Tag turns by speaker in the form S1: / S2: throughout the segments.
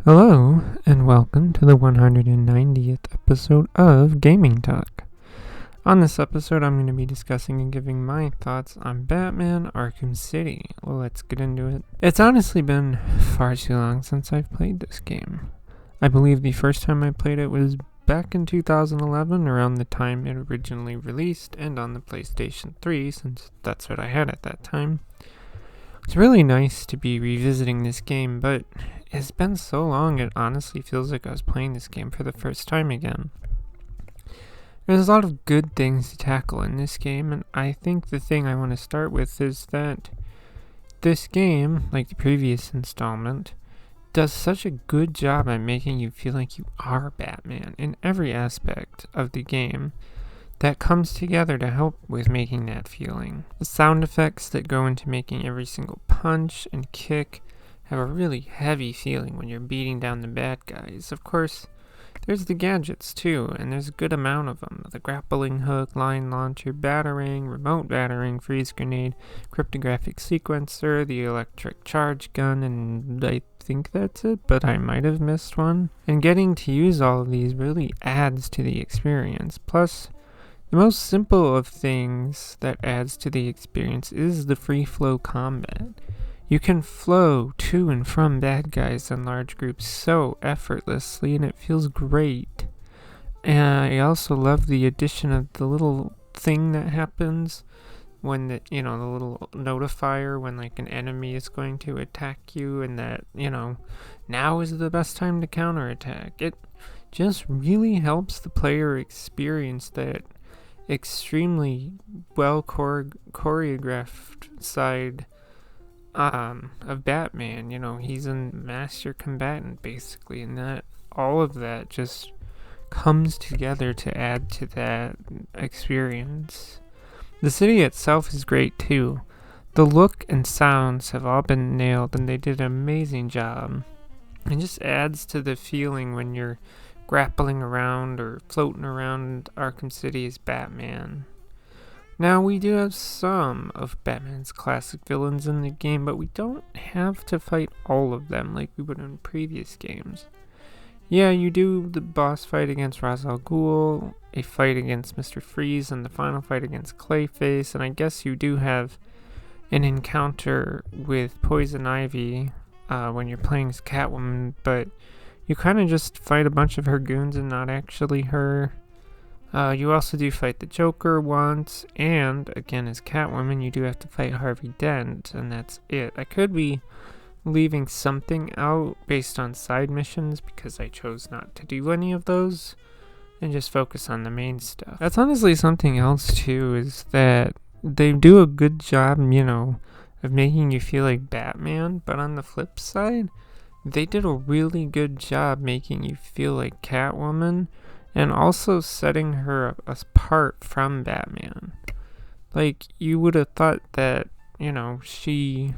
S1: Hello, and welcome to the 190th episode of Gaming Talk. On this episode, I'm going to be discussing and giving my thoughts on Batman Arkham City. Well, let's get into it. It's honestly been far too long since I've played this game. I believe the first time I played it was back in 2011, around the time it originally released, and on the PlayStation 3, since that's what I had at that time. It's really nice to be revisiting this game, but it's been so long it honestly feels like I was playing this game for the first time again. There's a lot of good things to tackle in this game, and I think the thing I want to start with is that this game, like the previous installment, does such a good job at making you feel like you are Batman in every aspect of the game that comes together to help with making that feeling. The sound effects that go into making every single punch and kick have a really heavy feeling when you're beating down the bad guys. Of course, there's the gadgets too, and there's a good amount of them. The grappling hook, line launcher, batarang, remote batarang, freeze grenade, cryptographic sequencer, the electric charge gun, and I think that's it, but I might have missed one. And getting to use all of these really adds to the experience. Plus, the most simple of things that adds to the experience is the free flow combat. You can flow to and from bad guys in large groups so effortlessly, and it feels great. And I also love the addition of the little thing that happens when the little notifier when like an enemy is going to attack you, and that, now is the best time to counterattack. It just really helps the player experience that extremely well choreographed side of Batman. He's a master combatant basically, and that all of that just comes together to add to that experience. The city itself is great too. The look and sounds have all been nailed, and they did an amazing job. It just adds to the feeling when you're grappling around or floating around Arkham City as Batman. Now, we do have some of Batman's classic villains in the game, but we don't have to fight all of them like we would in previous games. Yeah, you do the boss fight against Ra's al Ghul, a fight against Mr. Freeze, and the final fight against Clayface, and I guess you do have an encounter with Poison Ivy when you're playing as Catwoman, but you kind of just fight a bunch of her goons and not actually her. You also do fight the Joker once, and again as Catwoman you do have to fight Harvey Dent, and that's it. I could be leaving something out based on side missions because I chose not to do any of those and just focus on the main stuff. That's honestly something else too, is that they do a good job, of making you feel like Batman, but on the flip side, they did a really good job making you feel like Catwoman and also setting her apart from Batman. Like, you would have thought that, she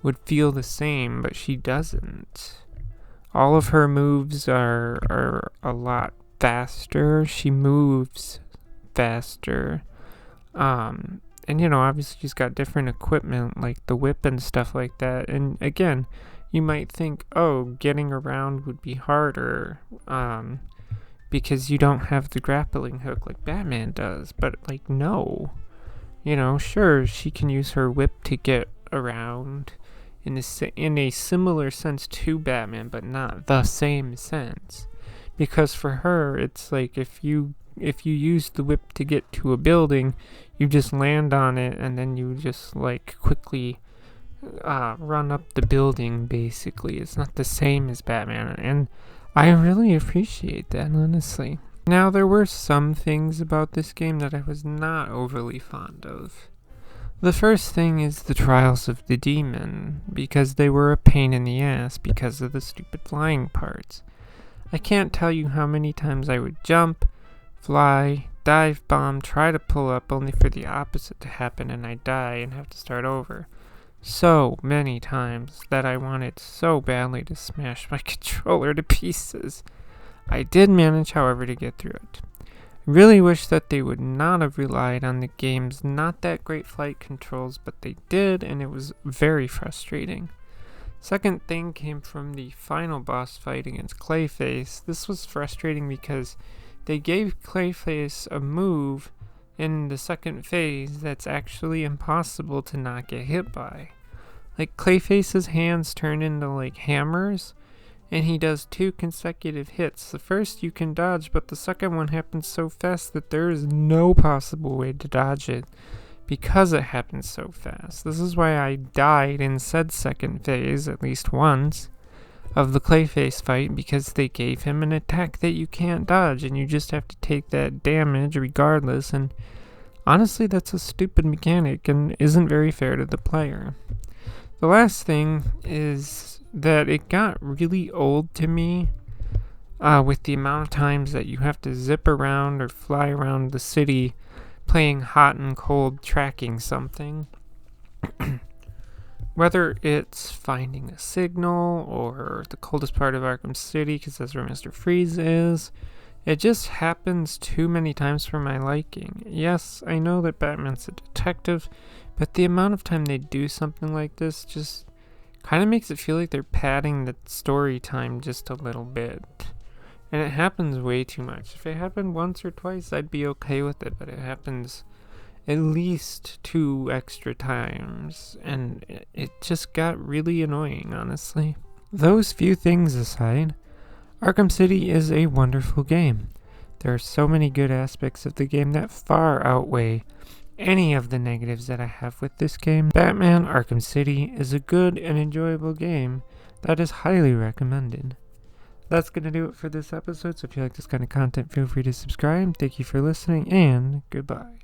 S1: would feel the same, but she doesn't. All of her moves are a lot faster. She moves faster. And, obviously she's got different equipment, like the whip and stuff like that. And again, you might think, getting around would be harder, because you don't have the grappling hook like Batman does. But, no. Sure, she can use her whip to get around in a similar sense to Batman, but not the same sense. Because for her, it's like if you use the whip to get to a building, you just land on it, and then you just, quickly run up the building, basically. It's not the same as Batman, and I really appreciate that, honestly. Now, there were some things about this game that I was not overly fond of. The first thing is the trials of the demon, because they were a pain in the ass because of the stupid flying parts. I can't tell you how many times I would jump, fly, dive bomb, try to pull up, only for the opposite to happen and I die and have to start over. So many times that I wanted so badly to smash my controller to pieces. I did manage, however, to get through it. I really wish that they would not have relied on the game's not that great flight controls, but they did, and it was very frustrating. Second thing came from the final boss fight against Clayface. This was frustrating because they gave Clayface a move in the second phase that's actually impossible to not get hit by. Like, Clayface's hands turn into like hammers, and he does 2 consecutive hits. The first you can dodge, but the second one happens so fast that there is no possible way to dodge it because it happens so fast. This is why I died in said second phase at least once of the Clayface fight, because they gave him an attack that you can't dodge and you just have to take that damage regardless, and honestly that's a stupid mechanic and isn't very fair to the player. The last thing is that it got really old to me with the amount of times that you have to zip around or fly around the city playing hot and cold tracking something. Whether it's finding a signal or the coldest part of Arkham City, because that's where Mr. Freeze is, it just happens too many times for my liking. Yes, I know that Batman's a detective, but the amount of time they do something like this just kind of makes it feel like they're padding the story time just a little bit. And it happens way too much. If it happened once or twice, I'd be okay with it, but it happens at least 2 extra times, and it just got really annoying, honestly. Those few things aside, Arkham City is a wonderful game. There are so many good aspects of the game that far outweigh any of the negatives that I have with this game. Batman Arkham City is a good and enjoyable game that is highly recommended. That's going to do it for this episode, so if you like this kind of content, feel free to subscribe. Thank you for listening, and goodbye.